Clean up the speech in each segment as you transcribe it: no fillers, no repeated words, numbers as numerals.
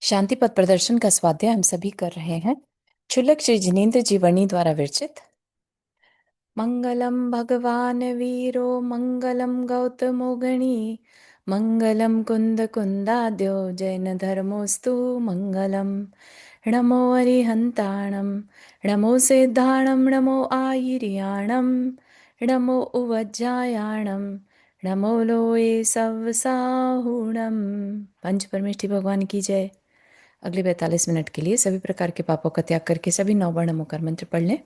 शांति पथ प्रदर्शन का स्वाध्याय हम सभी कर रहे हैं। क्षुल्लक श्री जिनेन्द्र जी वर्णी द्वारा विरचित। मंगलम भगवान वीरो मंगलम गौतमो गणी मंगलम कुंद कुंदाद्यो जैन धर्मोस्तु मंगलम। नमो अरिहंताणम नमो सिद्धाणम नमो आयिर्याणम नमो उवज्जायाणम नमो लोए सवसाहुणम। पंच परमेष्ठी भगवान की जय। अगले 42 मिनट के लिए सभी प्रकार के पापों का त्याग करके सभी 9 वर्ण मुकर मंत्र पढ़ लें।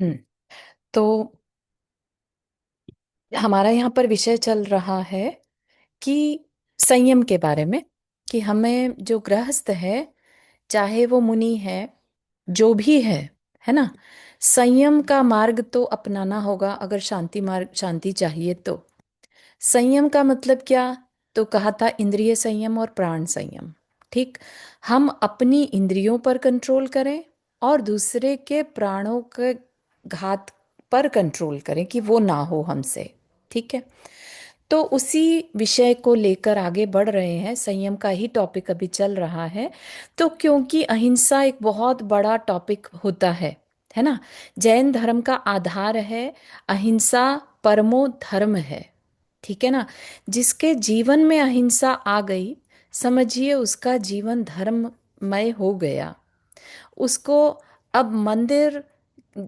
हम्म तो हमारा यहाँ पर विषय चल रहा है कि संयम के बारे में, कि हमें जो गृहस्थ है, चाहे वो मुनि है, जो भी है ना, संयम का मार्ग तो अपनाना होगा अगर शांति चाहिए तो। संयम का मतलब क्या? तो कहा था इंद्रिय संयम और प्राण संयम। ठीक, हम अपनी इंद्रियों पर कंट्रोल करें और दूसरे के प्राणों के घात पर कंट्रोल करें कि वो ना हो हमसे। ठीक है, तो उसी विषय को लेकर आगे बढ़ रहे हैं। संयम का ही टॉपिक अभी चल रहा है। तो क्योंकि अहिंसा एक बहुत बड़ा टॉपिक होता है ना, जैन धर्म का आधार है अहिंसा, परमो धर्म है। ठीक है ना, जिसके जीवन में अहिंसा आ गई, समझिए उसका जीवन धर्ममय हो गया। उसको अब मंदिर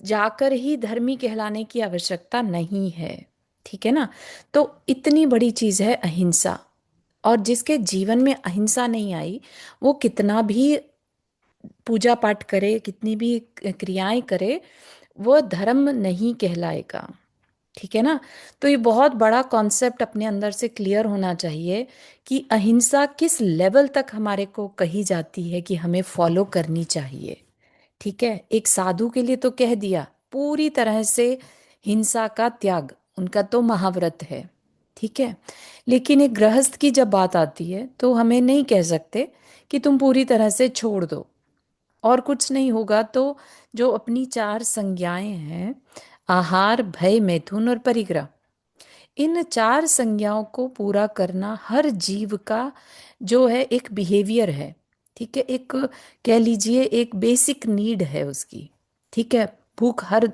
जाकर ही धर्मी कहलाने की आवश्यकता नहीं है। ठीक है ना, तो इतनी बड़ी चीज है अहिंसा। और जिसके जीवन में अहिंसा नहीं आई, वो कितना भी पूजा पाठ करे, कितनी भी क्रियाएं करे, वो धर्म नहीं कहलाएगा। ठीक है ना, तो ये बहुत बड़ा कॉन्सेप्ट अपने अंदर से क्लियर होना चाहिए कि अहिंसा किस लेवल तक हमारे को कही जाती है कि हमें फॉलो करनी चाहिए। ठीक है, एक साधु के लिए तो कह दिया पूरी तरह से हिंसा का त्याग, उनका तो महाव्रत है। ठीक है, लेकिन एक गृहस्थ की जब बात आती है तो हमें नहीं कह सकते कि तुम पूरी तरह से छोड़ दो और कुछ नहीं होगा। तो जो अपनी 4 संज्ञाएं हैं, आहार, भय, मैथुन और परिग्रह, इन 4 संज्ञाओं को पूरा करना हर जीव का जो है एक बिहेवियर है। ठीक है, एक कह लीजिए एक बेसिक नीड है उसकी। ठीक है, भूख हर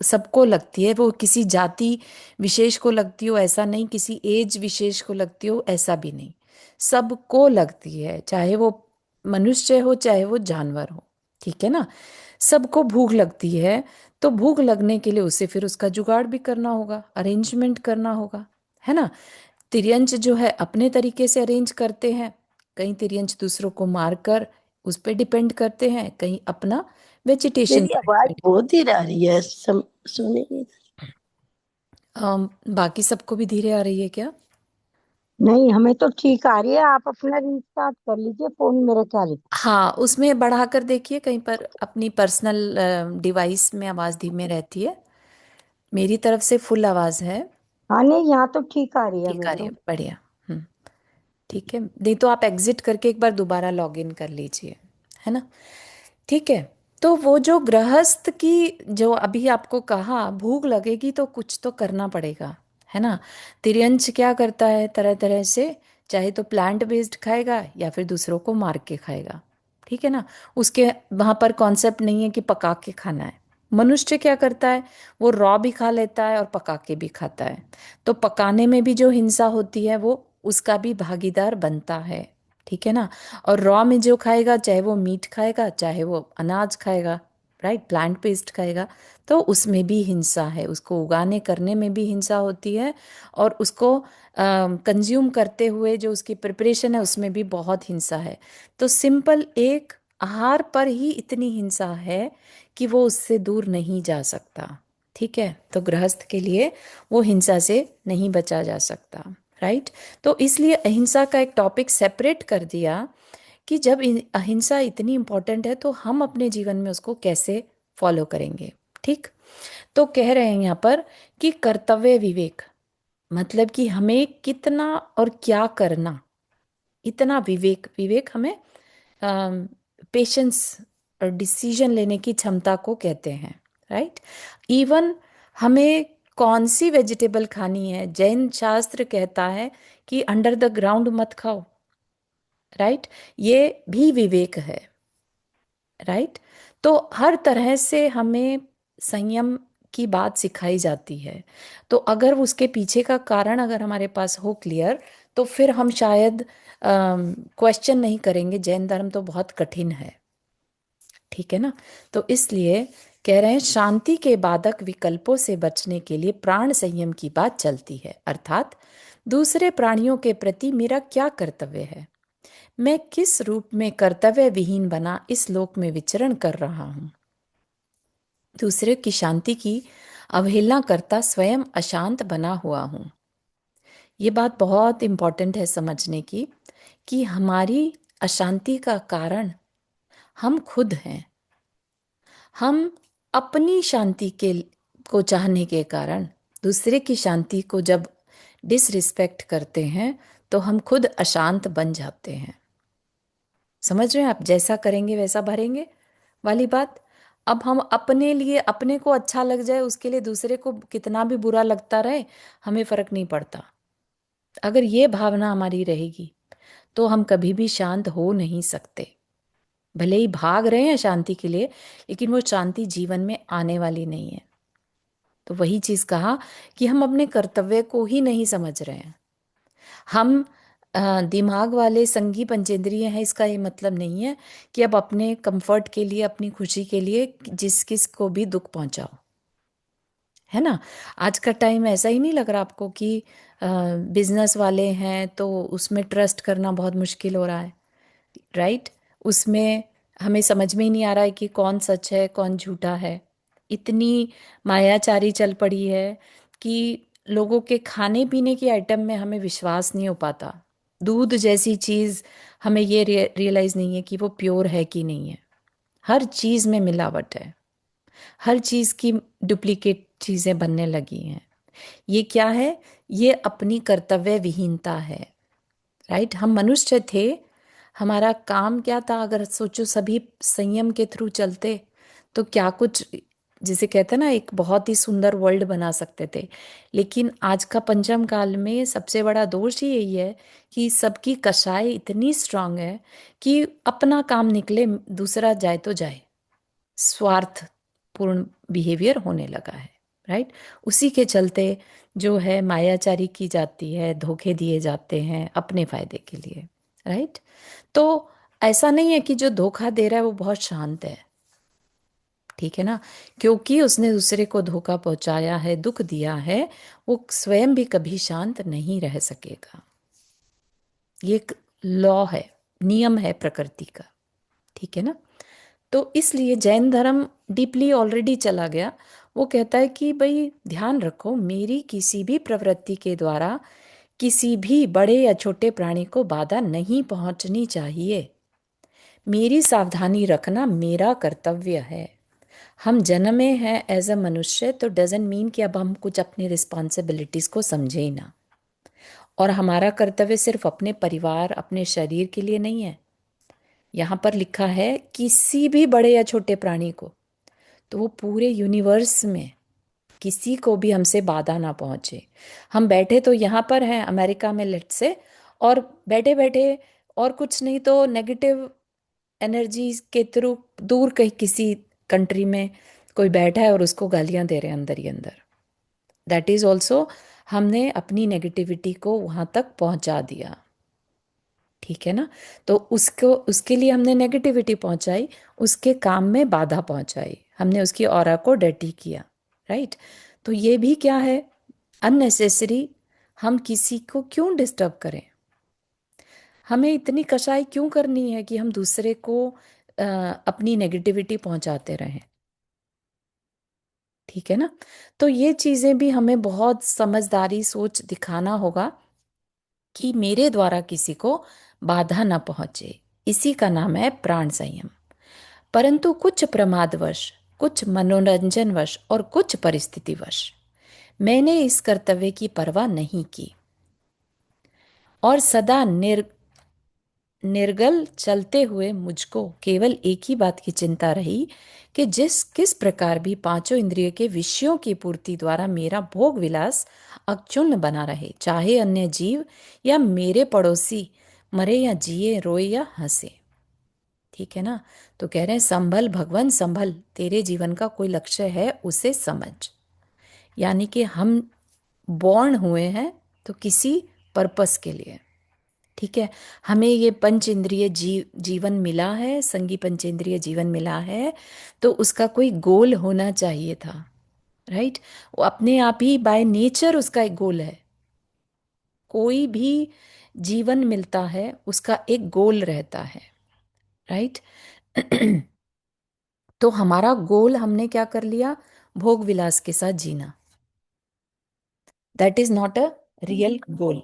सबको लगती है, वो किसी जाति विशेष को लगती हो ऐसा नहीं, किसी एज विशेष को लगती हो ऐसा भी नहीं, सबको लगती है, चाहे वो मनुष्य हो चाहे वो जानवर हो। ठीक है ना, सबको भूख लगती है। तो भूख लगने के लिए उसे फिर उसका जुगाड़ भी करना होगा, अरेंजमेंट करना होगा, है ना। तिर्यंच जो है अपने तरीके से अरेंज करते हैं, कहीं तिर्यंच दूसरों को मारकर उस पर डिपेंड करते हैं, कहीं अपना वेजिटेशन मेरी पर आवाज डिपेंड। बहुत देर आ रही है। सुने बाकी सबको भी धीरे आ रही है क्या? नहीं, हमें तो ठीक आ रही है। आप अपना रिस्टार्ट कर लीजिए फोन, मेरा ख्याल है। हाँ, उसमें बढ़ाकर देखिए, कहीं पर अपनी पर्सनल डिवाइस में आवाज़ धीमे रहती है। मेरी तरफ से फुल आवाज़ है। हाँ नहीं, यहाँ तो ठीक आ रही है ठीक हमें आ रही है, तो। बढ़िया। हम्म, ठीक है, नहीं तो आप एग्जिट करके एक बार दोबारा लॉग इन कर लीजिए, है ना। ठीक है, तो वो जो गृहस्थ की, जो अभी आपको कहा भूख लगेगी तो कुछ तो करना पड़ेगा, है ना। तिर्यंच क्या करता है तरह तरह से, चाहे तो प्लांट बेस्ड खाएगा या फिर दूसरों को मार के खाएगा। ठीक है ना, उसके वहां पर कॉन्सेप्ट नहीं है कि पका के खाना है। मनुष्य क्या करता है, वो रॉ भी खा लेता है और पका के भी खाता है। तो पकाने में भी जो हिंसा होती है वो उसका भी भागीदार बनता है। ठीक है ना, और रॉ में जो खाएगा, चाहे वो मीट खाएगा चाहे वो अनाज खाएगा, राइट, प्लांट बेस्ड खाएगा, तो उसमें भी हिंसा है, उसको उगाने करने में भी हिंसा होती है, और उसको कंज्यूम करते हुए जो उसकी प्रिपरेशन है उसमें भी बहुत हिंसा है। तो सिंपल एक आहार पर ही इतनी हिंसा है कि वो उससे दूर नहीं जा सकता। ठीक है, तो गृहस्थ के लिए वो हिंसा से नहीं बचा जा सकता, राइट। तो इसलिए अहिंसा का एक टॉपिक सेपरेट कर दिया कि जब अहिंसा इतनी इंपॉर्टेंट है तो हम अपने जीवन में उसको कैसे फॉलो करेंगे। ठीक। तो कह रहे हैं यहाँ पर कि कर्तव्य विवेक, मतलब कि हमें कितना और क्या करना, इतना विवेक, विवेक हमें पेशेंस और डिसीजन लेने की क्षमता को कहते हैं, राइट। इवन हमें कौन सी वेजिटेबल खानी है, जैन शास्त्र कहता है कि अंडर द ग्राउंड मत खाओ, राइट। ये भी विवेक है, राइट। तो हर तरह से हमें संयम की बात सिखाई जाती है। तो अगर उसके पीछे का कारण अगर हमारे पास हो क्लियर, तो फिर हम शायद क्वेश्चन नहीं करेंगे, जैन धर्म तो बहुत कठिन है, ठीक है ना। तो इसलिए कह रहे हैं शांति के बाधक विकल्पों से बचने के लिए प्राण संयम की बात चलती है, अर्थात दूसरे प्राणियों के प्रति मेरा क्या कर्तव्य है, मैं किस रूप में कर्तव्य विहीन बना इस लोक में विचरण कर रहा हूं, दूसरे की शांति की अवहेलना करता स्वयं अशांत बना हुआ हूं। ये बात बहुत इंपॉर्टेंट है समझने की, कि हमारी अशांति का कारण हम खुद हैं। हम अपनी शांति के को चाहने के कारण दूसरे की शांति को जब डिसरिस्पेक्ट करते हैं, तो हम खुद अशांत बन जाते हैं। समझ रहे हैं आप, जैसा करेंगे वैसा भरेंगे वाली बात। अब हम अपने लिए, अपने को अच्छा लग जाए उसके लिए दूसरे को कितना भी बुरा लगता रहे, हमें फर्क नहीं पड़ता। अगर ये भावना हमारी रहेगी तो हम कभी भी शांत हो नहीं सकते। भले ही भाग रहे हैं शांति के लिए, लेकिन वो शांति जीवन में आने वाली नहीं है। तो वही चीज कहा कि हम अपने कर्तव्य को ही नहीं समझ रहे हैं। हम दिमाग वाले संगी पंचेंद्रिय हैं, इसका ये मतलब नहीं है कि अब अपने कंफर्ट के लिए, अपनी खुशी के लिए जिस किस को भी दुख पहुंचाओ, है ना। आज का टाइम ऐसा ही नहीं लग रहा आपको कि बिजनेस वाले हैं तो उसमें ट्रस्ट करना बहुत मुश्किल हो रहा है, राइट। उसमें हमें समझ में ही नहीं आ रहा है कि कौन सच है कौन झूठा है। इतनी मायाचारी चल पड़ी है कि लोगों के खाने पीने की आइटम में हमें विश्वास नहीं हो पाता। दूध जैसी चीज, हमें ये रियलाइज नहीं है कि वो प्योर है कि नहीं है। हर चीज में मिलावट है, हर चीज की डुप्लीकेट चीजें बनने लगी हैं। ये क्या है? ये अपनी कर्तव्य विहीनता है, राइट। हम मनुष्य थे, हमारा काम क्या था? अगर सोचो सभी संयम के थ्रू चलते तो क्या कुछ, जिसे कहते हैं ना, एक बहुत ही सुंदर वर्ल्ड बना सकते थे। लेकिन आज का पंचम काल में सबसे बड़ा दोष ही यही है कि सबकी कषाय इतनी स्ट्रांग है कि अपना काम निकले, दूसरा जाए तो जाए, स्वार्थपूर्ण बिहेवियर होने लगा है, राइट। उसी के चलते जो है मायाचारी की जाती है, धोखे दिए जाते हैं अपने फायदे के लिए, राइट। तो ऐसा नहीं है कि जो धोखा दे रहा है वो बहुत शांत है, ठीक है ना। क्योंकि उसने दूसरे को धोखा पहुंचाया है, दुख दिया है, वो स्वयं भी कभी शांत नहीं रह सकेगा। ये एक लॉ है, नियम है प्रकृति का, ठीक है ना। तो इसलिए जैन धर्म डीपली ऑलरेडी चला गया। वो कहता है कि भाई ध्यान रखो, मेरी किसी भी प्रवृत्ति के द्वारा किसी भी बड़े या छोटे प्राणी को बाधा नहीं पहुंचनी चाहिए। मेरी सावधानी रखना मेरा कर्तव्य है। हम जन्मे हैं एज अ मनुष्य, तो डजंट मीन कि अब हम कुछ अपनी रिस्पॉन्सिबिलिटीज को समझे ही ना। और हमारा कर्तव्य सिर्फ अपने परिवार, अपने शरीर के लिए नहीं है। यहाँ पर लिखा है किसी भी बड़े या छोटे प्राणी को, तो वो पूरे यूनिवर्स में किसी को भी हमसे बाधा ना पहुंचे। हम बैठे तो यहाँ पर हैं अमेरिका में लेट से, और बैठे बैठे और कुछ नहीं तो नेगेटिव एनर्जी के थ्रू दूर कहीं किसी कंट्री में कोई बैठा है और उसको गालियां दे रहे हैं अंदर ही अंदर। दैट इज ऑल्सो, हमने अपनी नेगेटिविटी को वहां तक पहुंचा दिया, ठीक है ना। तो उसको, उसके लिए हमने नेगेटिविटी पहुंचाई, उसके काम में बाधा पहुंचाई, हमने उसकी ऑरा को डर्टी किया, राइट। तो ये भी क्या है? अननेसेसरी। हम किसी को क्यों डिस्टर्ब करें? हमें इतनी कसाई क्यों करनी है कि हम दूसरे को अपनी नेगेटिविटी पहुंचाते रहें, ठीक है ना। तो ये चीजें भी हमें बहुत समझदारी सोच दिखाना होगा कि मेरे द्वारा किसी को बाधा न पहुंचे। इसी का नाम है प्राण संयम। परंतु कुछ प्रमादवश कुछ मनोरंजनवश और कुछ परिस्थितिवश मैंने इस कर्तव्य की परवाह नहीं की और सदा निर्गल चलते हुए मुझको केवल एक ही बात की चिंता रही कि जिस किस प्रकार भी पांचों इंद्रियों के विषयों की पूर्ति द्वारा मेरा भोग विलास अक्षुण्ण बना रहे, चाहे अन्य जीव या मेरे पड़ोसी मरे या जिए, रोए या हंसे। ठीक है ना। तो कह रहे हैं संभल भगवान संभल, तेरे जीवन का कोई लक्ष्य है उसे समझ। यानी कि हम बॉर्न हुए हैं तो किसी पर्पस के लिए। ठीक है। हमें ये पंच इंद्रिय जीवन मिला है, संगी पंचेंद्रिय जीवन मिला है, तो उसका कोई गोल होना चाहिए था। राइट। वो अपने आप ही बाय नेचर उसका एक गोल है। कोई भी जीवन मिलता है उसका एक गोल रहता है। राइट। तो हमारा गोल हमने क्या कर लिया? भोग विलास के साथ जीना। That is not a real goal,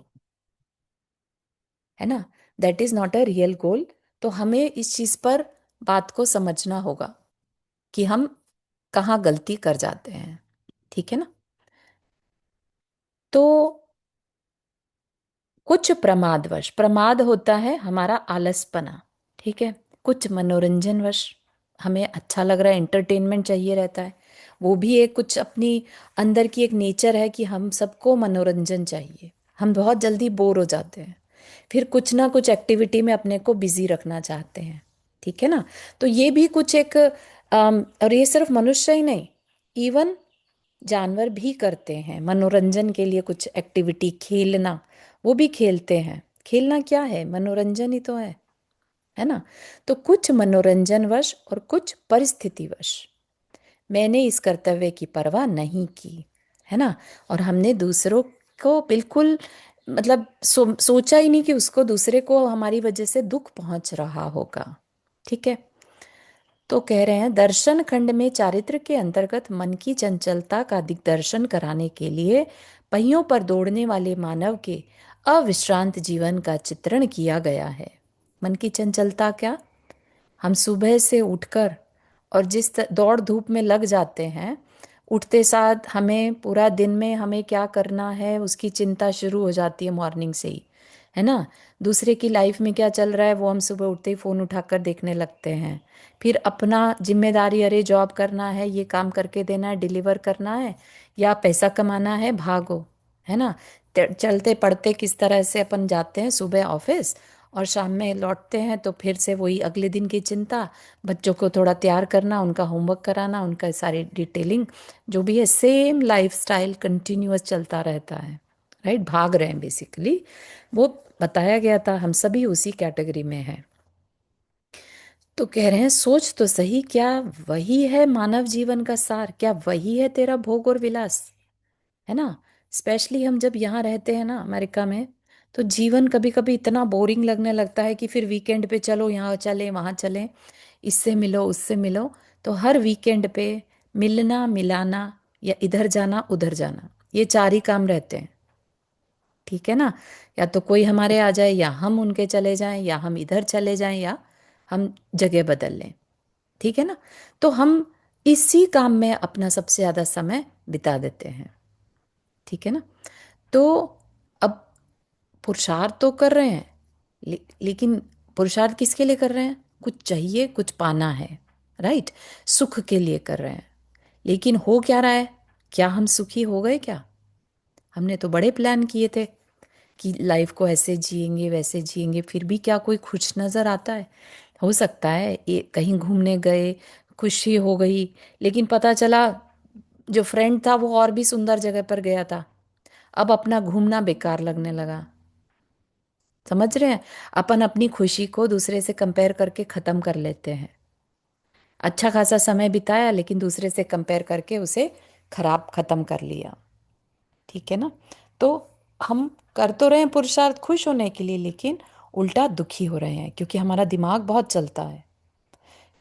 है ना। That is not a real goal. तो हमें इस चीज पर बात को समझना होगा कि हम कहाँ गलती कर जाते हैं। ठीक है ना। तो कुछ प्रमादवश, प्रमाद होता है हमारा आलसपना। ठीक है। कुछ मनोरंजनवश, हमें अच्छा लग रहा है, एंटरटेनमेंट चाहिए रहता है। वो भी एक कुछ अपनी अंदर की एक नेचर है कि हम सबको मनोरंजन चाहिए। हम बहुत जल्दी बोर हो जाते हैं, फिर कुछ ना कुछ एक्टिविटी में अपने को बिजी रखना चाहते हैं। ठीक है ना। तो ये भी कुछ एक और ये सिर्फ मनुष्य ही नहीं, इवन जानवर भी करते हैं मनोरंजन के लिए कुछ एक्टिविटी। खेलना, वो भी खेलते हैं। खेलना क्या है? मनोरंजन ही तो है ना। तो कुछ मनोरंजनवश और कुछ परिस्थितिवश मैंने इस कर्तव्य की परवाह नहीं की, है ना। और हमने दूसरों को बिल्कुल मतलब सोचा ही नहीं कि उसको, दूसरे को हमारी वजह से दुख पहुंच रहा होगा। ठीक है। तो कह रहे हैं दर्शन खंड में चारित्र के अंतर्गत मन की चंचलता का दिग्दर्शन कराने के लिए पहियों पर दौड़ने वाले मानव के अविश्रांत जीवन का चित्रण किया गया है। मन की चंचलता क्या? हम सुबह से उठकर और दौड़ धूप में लग जाते हैं, उठते साथ हमें पूरा दिन में हमें क्या करना है उसकी चिंता शुरू हो जाती है मॉर्निंग से ही, है ना। दूसरे की लाइफ में क्या चल रहा है वो हम सुबह उठते ही फ़ोन उठाकर देखने लगते हैं। फिर अपना जिम्मेदारी, अरे जॉब करना है, ये काम करके देना है, डिलीवर करना है, या पैसा कमाना है, भागो, है ना। चलते पढ़ते किस तरह से अपन जाते हैं सुबह ऑफिस, और शाम में लौटते हैं तो फिर से वही अगले दिन की चिंता, बच्चों को थोड़ा तैयार करना, उनका होमवर्क कराना, उनका सारी डिटेलिंग, जो भी है सेम लाइफस्टाइल कंटिन्यूअस चलता रहता है। राइट। भाग रहे हैं बेसिकली। वो बताया गया था, हम सभी उसी कैटेगरी में हैं। तो कह रहे हैं सोच तो सही, क्या वही है मानव जीवन का सार? क्या वही है तेरा भोग और विलास? है ना। स्पेशली हम जब यहाँ रहते हैं ना अमेरिका में, तो जीवन कभी कभी इतना बोरिंग लगने लगता है कि फिर वीकेंड पे चलो यहाँ चले वहाँ चले, इससे मिलो उससे मिलो। तो हर वीकेंड पे मिलना मिलाना, या इधर जाना उधर जाना, ये चार ही काम रहते हैं। ठीक है ना। या तो कोई हमारे आ जाए, या हम उनके चले जाएं, या हम इधर चले जाएं, या हम जगह बदल लें। ठीक है ना। तो हम इसी काम में अपना सबसे ज़्यादा समय बिता देते हैं। ठीक है ना। तो अब पुरुषार्थ तो कर रहे हैं, लेकिन पुरुषार्थ किसके लिए कर रहे हैं? कुछ चाहिए, कुछ पाना है। राइट। सुख के लिए कर रहे हैं। लेकिन हो क्या रहा है? क्या हम सुखी हो गए क्या? हमने तो बड़े प्लान किए थे कि लाइफ को ऐसे जिएंगे वैसे जिएंगे, फिर भी क्या कोई खुश नजर आता है? हो सकता है ये कहीं घूमने गए, खुशी हो गई, लेकिन पता चला जो फ्रेंड था वो और भी सुंदर जगह पर गया था। अब अपना घूमना बेकार लगने लगा। समझ रहे हैं। अपन अपनी खुशी को दूसरे से कंपेयर करके खत्म कर लेते हैं। अच्छा खासा समय बिताया लेकिन दूसरे से कंपेयर करके उसे खराब खत्म कर लिया। ठीक है ना। तो हम कर तो रहे हैं पुरुषार्थ खुश होने के लिए, लेकिन उल्टा दुखी हो रहे हैं क्योंकि हमारा दिमाग बहुत चलता है।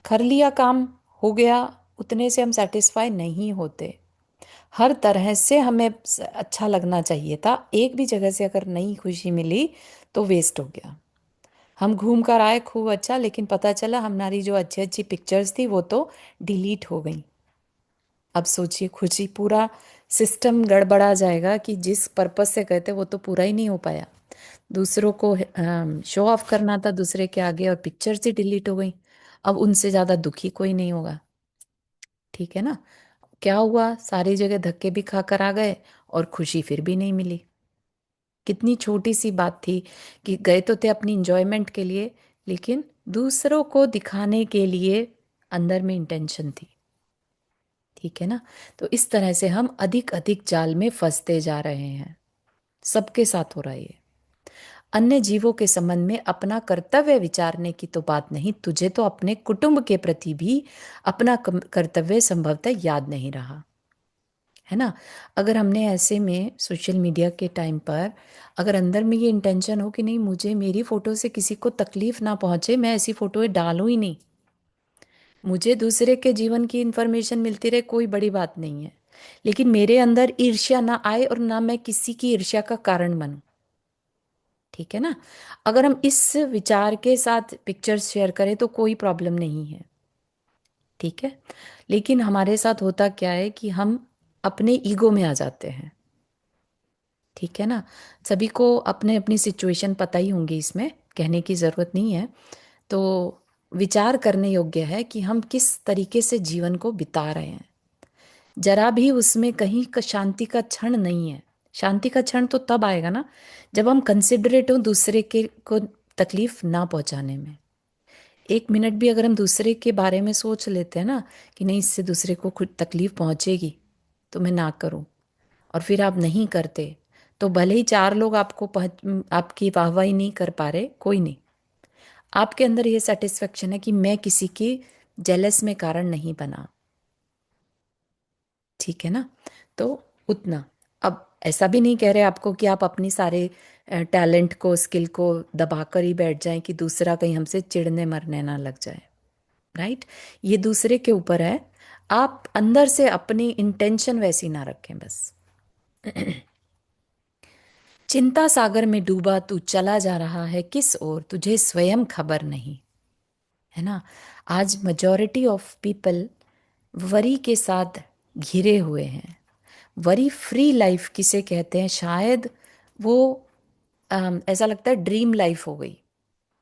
कर लिया काम, हो गया, उतने से हम सेटिस्फाई नहीं होते। हर तरह से हमें अच्छा लगना चाहिए था। एक भी जगह से अगर नई खुशी मिली तो वेस्ट हो गया। हम घूम कर आए खूब अच्छा, लेकिन पता चला हमारी जो अच्छी अच्छी पिक्चर्स थी वो तो डिलीट हो गई। अब सोचिए, खुशी पूरा सिस्टम गड़बड़ा जाएगा कि जिस पर्पस से गए थे वो तो पूरा ही नहीं हो पाया। दूसरों को शो ऑफ करना था दूसरे के आगे, और पिक्चर्स ही डिलीट हो गई। अब उनसे ज्यादा दुखी कोई नहीं होगा। ठीक है ना? क्या हुआ, सारी जगह धक्के भी खाकर आ गए और खुशी फिर भी नहीं मिली। कितनी छोटी सी बात थी कि गए तो थे अपनी इंजॉयमेंट के लिए, लेकिन दूसरों को दिखाने के लिए अंदर में इंटेंशन थी। ठीक है ना? तो इस तरह से हम अधिक अधिक जाल में फंसते जा रहे हैं। सबके साथ हो रहा है ये। अन्य जीवों के संबंध में अपना कर्तव्य विचारने की तो बात नहीं, तुझे तो अपने कुटुंब के प्रति भी अपना कर्तव्य संभवतः याद नहीं रहा। है ना? अगर हमने ऐसे में सोशल मीडिया के टाइम पर अगर अंदर में ये इंटेंशन हो कि नहीं, मुझे मेरी फोटो से किसी को तकलीफ ना पहुंचे, मैं ऐसी फोटो डालूं ही नहीं, मुझे दूसरे के जीवन की इंफॉर्मेशन मिलती रहे, कोई बड़ी बात नहीं है, लेकिन मेरे अंदर ईर्ष्या ना आए और ना मैं किसी की ईर्ष्या का कारण बनूं। ठीक है ना? अगर हम इस विचार के साथ पिक्चर्स शेयर करें तो कोई प्रॉब्लम नहीं है। ठीक है? लेकिन हमारे साथ होता क्या है कि हम अपने ईगो में आ जाते हैं। ठीक है ना? सभी को अपने अपनी सिचुएशन पता ही होंगी, इसमें कहने की ज़रूरत नहीं है। तो विचार करने योग्य है कि हम किस तरीके से जीवन को बिता रहे हैं। जरा भी उसमें कहीं का शांति का क्षण नहीं है। शांति का क्षण तो तब आएगा ना जब हम कंसिडरेट हो दूसरे के को तकलीफ ना पहुंचाने में। एक मिनट भी अगर हम दूसरे के बारे में सोच लेते हैं ना कि नहीं, इससे दूसरे को खुद तकलीफ पहुंचेगी तो मैं ना करूं, और फिर आप नहीं करते, तो भले ही चार लोग आपकी वाहवाही नहीं कर पा रहे, कोई नहीं, आपके अंदर ये सेटिस्फेक्शन है कि मैं किसी की जेलस में कारण नहीं बना। ठीक है ना? तो उतना। अब ऐसा भी नहीं कह रहे आपको कि आप अपनी सारे टैलेंट को, स्किल को दबाकर ही बैठ जाएं कि दूसरा कहीं हमसे चिढ़ने मरने ना लग जाए। राइट? ये दूसरे के ऊपर है। आप अंदर से अपनी इंटेंशन वैसी ना रखें बस। चिंता सागर में डूबा तू चला जा रहा है किस ओर, तुझे स्वयं खबर नहीं। है ना? आज मेजॉरिटी ऑफ पीपल वरी के साथ घिरे हुए हैं। वरी फ्री लाइफ किसे कहते हैं, शायद वो ऐसा लगता है ड्रीम लाइफ हो गई।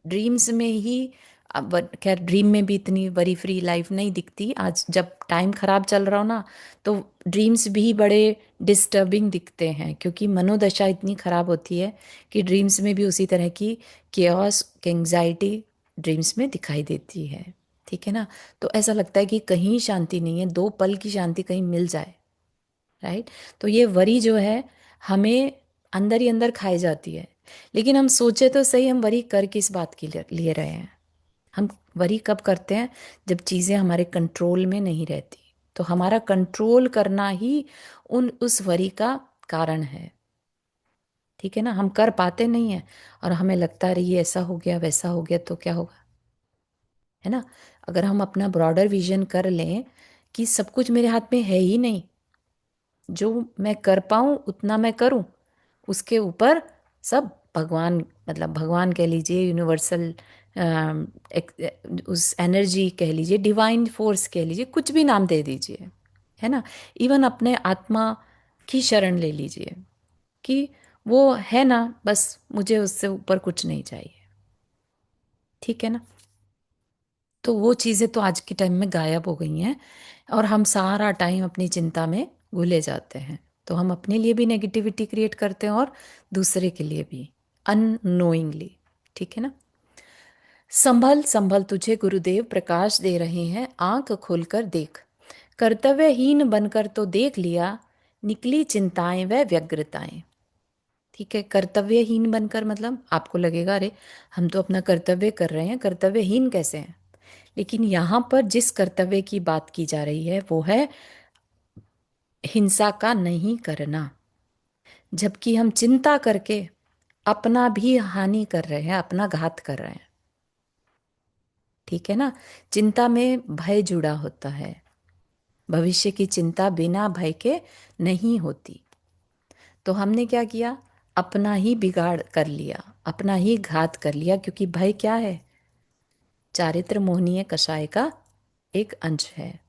ड्रीम्स में ही, अब खैर ड्रीम में भी इतनी वरी फ्री लाइफ नहीं दिखती आज, जब टाइम खराब चल रहा हो ना, तो ड्रीम्स भी बड़े डिस्टर्बिंग दिखते हैं, क्योंकि मनोदशा इतनी खराब होती है कि ड्रीम्स में भी उसी तरह की केओस, एंग्जाइटी ड्रीम्स में दिखाई देती है। ठीक है ना? तो ऐसा लगता है कि कहीं शांति नहीं है, दो पल की शांति कहीं मिल जाए। राइट? तो ये वरी जो है, हमें अंदर ही अंदर खाई जाती है। लेकिन हम सोचे तो सही, हम वरी कर किस बात के लिए रहे हैं? हम वरी कब करते हैं? जब चीज़ें हमारे कंट्रोल में नहीं रहती। तो हमारा कंट्रोल करना ही उस वरी का कारण है। ठीक है ना? हम कर पाते नहीं हैं और हमें लगता है, अरे ये ऐसा हो गया, वैसा हो गया, तो क्या होगा? है ना? अगर हम अपना ब्रॉडर विजन कर लें कि सब कुछ मेरे हाथ में है ही नहीं, जो मैं कर पाऊं उतना मैं करूं, उसके ऊपर सब भगवान, मतलब भगवान कह लीजिए, यूनिवर्सल उस एनर्जी कह लीजिए, डिवाइन फोर्स कह लीजिए, कुछ भी नाम दे दीजिए। है ना? इवन अपने आत्मा की शरण ले लीजिए कि वो है ना, बस मुझे उससे ऊपर कुछ नहीं चाहिए। ठीक है ना? तो वो चीज़ें तो आज के टाइम में गायब हो गई हैं, और हम सारा टाइम अपनी चिंता में भूले जाते हैं। तो हम अपने लिए भी नेगेटिविटी क्रिएट करते हैं और दूसरे के लिए भी, अननोइंगली। ठीक है ना? संभल संभल, तुझे गुरुदेव प्रकाश दे रहे हैं, आंख खोलकर देख। कर्तव्यहीन बनकर तो देख लिया, निकली चिंताएं व व्यग्रताएं। ठीक है? कर्तव्यहीन बनकर मतलब आपको लगेगा, अरे हम तो अपना कर्तव्य कर रहे हैं, कर्तव्यहीन कैसे हैं? लेकिन यहाँ पर जिस कर्तव्य की बात की जा रही है वो है हिंसा का नहीं करना। जबकि हम चिंता करके अपना भी हानि कर रहे हैं, अपना घात कर रहे हैं। ठीक है ना? चिंता में भय जुड़ा होता है। भविष्य की चिंता बिना भय के नहीं होती। तो हमने क्या किया? अपना ही बिगाड़ कर लिया, अपना ही घात कर लिया, क्योंकि भय क्या है? चारित्र मोहनीय कषाय का एक अंश है।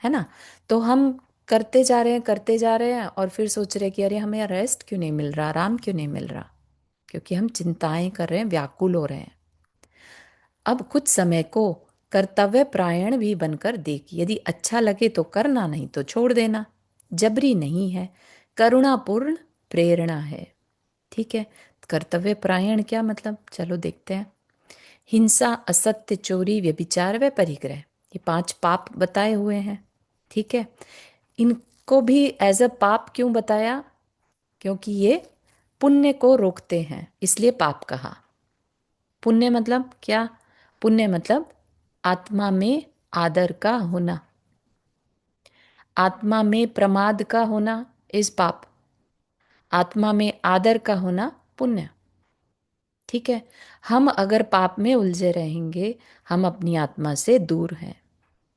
है ना। तो हम करते जा रहे हैं, करते जा रहे हैं, और फिर सोच रहे हैं कि अरे हमें रेस्ट क्यों नहीं मिल रहा, आराम क्यों नहीं मिल रहा, क्योंकि हम चिंताएं कर रहे हैं, व्याकुल हो रहे हैं। अब कुछ समय को कर्तव्य प्रायण भी बनकर देख, यदि अच्छा लगे तो करना, नहीं तो छोड़ देना। जबरी नहीं है, करुणापूर्ण प्रेरणा है। ठीक है। कर्तव्य प्रायण क्या मतलब, चलो देखते हैं। हिंसा, असत्य, चोरी, व्यभिचार व परिग्रह, ये 5 पाप बताए हुए हैं। ठीक है। इनको भी एज अ पाप क्यों बताया, क्योंकि ये पुण्य को रोकते हैं, इसलिए पाप कहा। पुण्य मतलब क्या, पुण्य मतलब आत्मा में आदर का होना, आत्मा में प्रमाद का होना इस पाप, आत्मा में आदर का होना पुण्य। ठीक है। हम अगर पाप में उलझे रहेंगे, हम अपनी आत्मा से दूर हैं,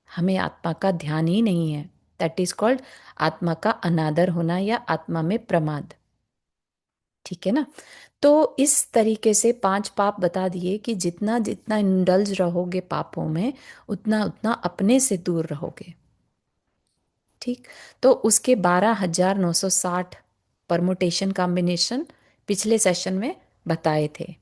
हमें आत्मा का ध्यान ही नहीं है। दैट इज कॉल्ड आत्मा का अनादर होना या आत्मा में प्रमाद। ठीक है ना। तो इस तरीके से 5 पाप बता दिए कि जितना जितना इंडल्ज रहोगे पापों में, उतना उतना अपने से दूर रहोगे। ठीक। तो उसके 12,960 परमुटेशन कॉम्बिनेशन पिछले सेशन में बताए थे।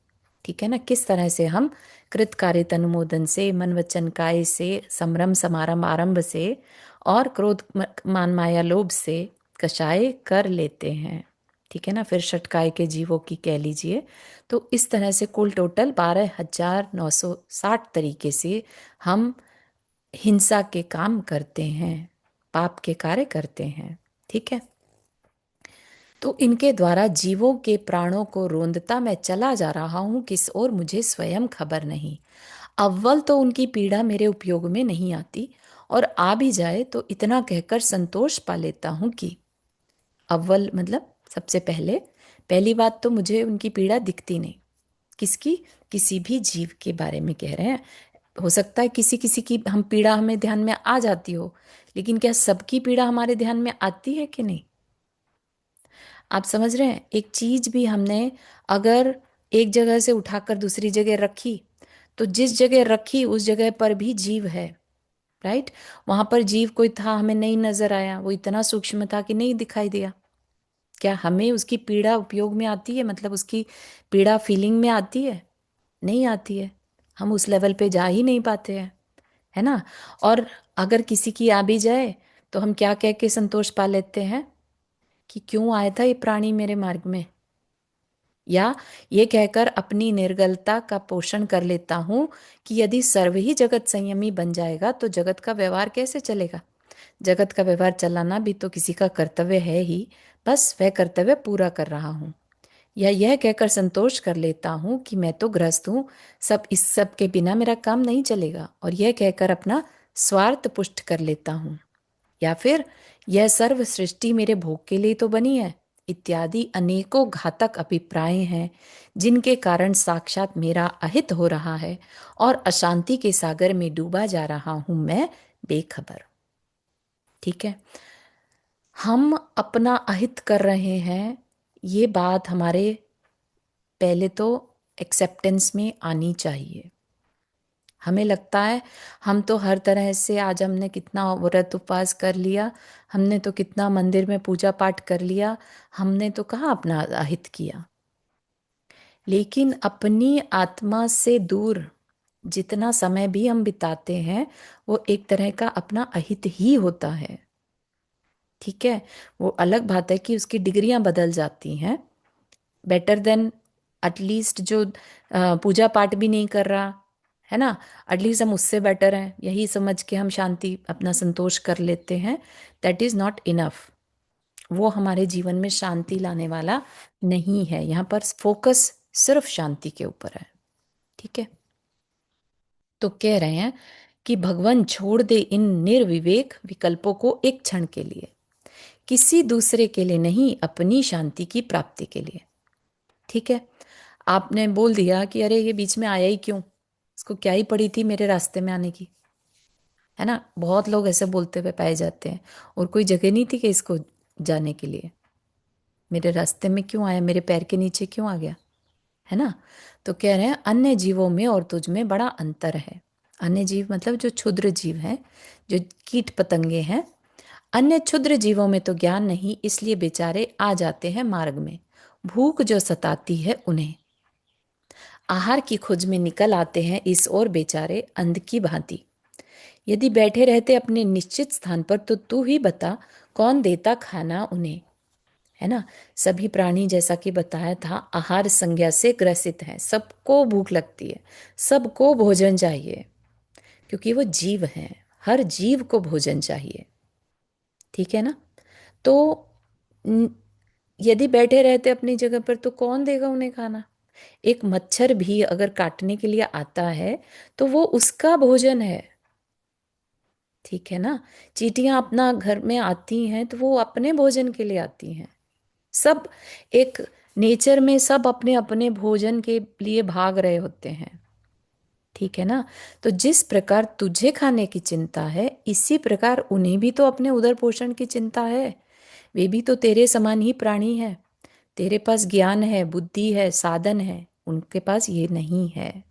ठीक है ना, किस तरह से हम कृतकार्य अनुमोदन से, मन वचन काय से, संभ्रम समारंभ आरंभ से, और क्रोध मान माया लोभ से कषाय कर लेते हैं। ठीक है ना, फिर षटकाय के जीवों की कह लीजिए। तो इस तरह से कुल टोटल 12,960 तरीके से हम हिंसा के काम करते हैं, पाप के कार्य करते हैं। ठीक है। तो इनके द्वारा जीवों के प्राणों को रोंदता मैं चला जा रहा हूं, किस ओर मुझे स्वयं खबर नहीं। अव्वल तो उनकी पीड़ा मेरे उपयोग में नहीं आती, और आ भी जाए तो इतना कहकर संतोष पा लेता हूं कि, अव्वल मतलब सबसे पहले, पहली बात तो मुझे उनकी पीड़ा दिखती नहीं। किसकी, किसी भी जीव के बारे में कह रहे हैं। हो सकता है किसी किसी की हम पीड़ा हमें ध्यान में आ जाती हो, लेकिन क्या सबकी पीड़ा हमारे ध्यान में आती है कि नहीं। आप समझ रहे हैं, एक चीज भी हमने अगर एक जगह से उठाकर दूसरी जगह रखी, तो जिस जगह रखी उस जगह पर भी जीव है। राइट। वहां पर जीव कोई था, हमें नहीं नजर आया, वो इतना सूक्ष्म था कि नहीं दिखाई दिया। क्या हमें उसकी पीड़ा उपयोग में आती है, मतलब उसकी पीड़ा फीलिंग में आती है, नहीं आती है। हम उस लेवल पे जा ही नहीं पाते हैं, है ना। और अगर किसी की आ भी जाए, तो हम क्या कह के संतोष पा लेते हैं कि क्यों आया था ये प्राणी मेरे मार्ग में, या ये कहकर अपनी निर्गलता का पोषण कर लेता हूं कि यदि सर्व ही जगत संयमी बन जाएगा तो जगत का व्यवहार कैसे चलेगा। जगत का व्यवहार चलाना भी तो किसी का कर्तव्य है ही, बस वह कर्तव्य पूरा कर रहा हूं। या यह कहकर संतोष कर लेता हूं कि मैं तो गृहस्थ हूं, सब इस सब के बिना मेरा काम नहीं चलेगा, और यह कहकर अपना स्वार्थ पुष्ट कर लेता हूं। या फिर यह सर्व सृष्टि मेरे भोग के लिए तो बनी है, इत्यादि अनेकों घातक अभिप्राय हैं, जिनके कारण साक्षात मेरा अहित हो रहा है, और अशांति के सागर में डूबा जा रहा हूं मैं बेखबर। ठीक है। हम अपना अहित कर रहे हैं, ये बात हमारे पहले तो एक्सेप्टेंस में आनी चाहिए। हमें लगता है हम तो हर तरह से, आज हमने कितना व्रत उपवास कर लिया, हमने तो कितना मंदिर में पूजा पाठ कर लिया, हमने तो कहाँ अपना अहित किया। लेकिन अपनी आत्मा से दूर जितना समय भी हम बिताते हैं, वो एक तरह का अपना अहित ही होता है। ठीक है। वो अलग बात है कि उसकी डिग्रियां बदल जाती हैं। बेटर देन, एटलीस्ट जो पूजा पाठ भी नहीं कर रहा, है ना, एटलीस्ट हम उससे बेटर हैं, यही समझ के हम शांति अपना संतोष कर लेते हैं। That is not enough. वो हमारे जीवन में शांति लाने वाला नहीं है। यहाँ पर फोकस सिर्फ शांति के ऊपर है। ठीक है। तो कह रहे हैं कि भगवान छोड़ दे इन निर्विवेक विकल्पों को एक क्षण के लिए, किसी दूसरे के लिए नहीं, अपनी शांति की प्राप्ति के लिए। ठीक है। आपने बोल दिया कि अरे ये बीच में आया ही क्यों, इसको क्या ही पड़ी थी मेरे रास्ते में आने की, है ना। बहुत लोग ऐसे बोलते हुए पाए जाते हैं, और कोई जगह नहीं थी कि इसको जाने के लिए, मेरे रास्ते में क्यों आया, मेरे पैर के नीचे क्यों आ गया, है ना। तो कह रहे हैं अन्य जीवों में और तुझ में बड़ा अंतर है। अन्य जीव मतलब जो क्षुद्र जीव हैं, जो कीट पतंगे हैं। अन्य क्षुद्र जीवों में तो ज्ञान नहीं, इसलिए बेचारे आ जाते हैं मार्ग में। भूख जो सताती है उन्हें, आहार की खोज में निकल आते हैं इस ओर बेचारे अंध की भांति। यदि बैठे रहते अपने निश्चित स्थान पर तो तू ही बता, कौन देता खाना उन्हें। है ना। सभी प्राणी, जैसा कि बताया था, आहार संज्ञा से ग्रसित हैं। सबको भूख लगती है, सबको भोजन चाहिए, क्योंकि वो जीव हैं। हर जीव को भोजन चाहिए। ठीक है ना। तो न- यदि बैठे रहते अपनी जगह पर तो कौन देगा उन्हें खाना। एक मच्छर भी अगर काटने के लिए आता है तो वो उसका भोजन है। ठीक है ना। चींटियां अपना घर में आती हैं तो वो अपने भोजन के लिए आती हैं। सब एक नेचर में सब अपने अपने भोजन के लिए भाग रहे होते हैं। ठीक है ना। तो जिस प्रकार तुझे खाने की चिंता है, इसी प्रकार उन्हें भी तो अपने उदर पोषण की चिंता है। वे भी तो तेरे समान ही प्राणी है। तेरे पास ज्ञान है, बुद्धि है, साधन है, उनके पास ये नहीं है।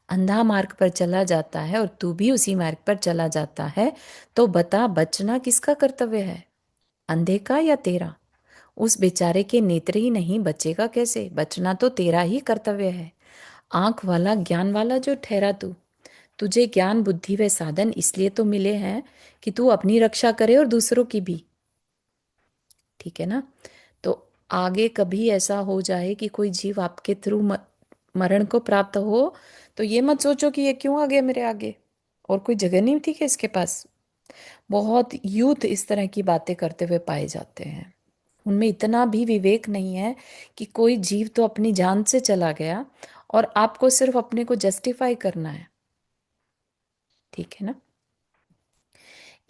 अंधा मार्ग पर चला जाता है और तू भी उसी मार्ग पर चला जाता है, तो बता बचना किसका कर्तव्य है, अंधे का या तेरा। उस बेचारे के नेत्र ही नहीं, बचेगा कैसे। बचना तो तेरा ही कर्तव्य है। आंख वाला ज्ञान वाला जो ठहरा तू, तुझे ज्ञान बुद्धि व साधन इसलिए तो मिले हैं कि तू अपनी रक्षा करे और दूसरों की भी। ठीक है ना। तो आगे कभी ऐसा हो जाए कि कोई जीव आपके थ्रू मरण को प्राप्त हो, तो ये मत सोचो कि ये क्यों आ गया मेरे आगे, और कोई जगह नहीं थी क्या इसके पास। बहुत यूथ इस तरह की बातें करते हुए पाए जाते हैं। उनमें इतना भी विवेक नहीं है कि कोई जीव तो अपनी जान से चला गया और आपको सिर्फ अपने को जस्टिफाई करना है। ठीक है ना।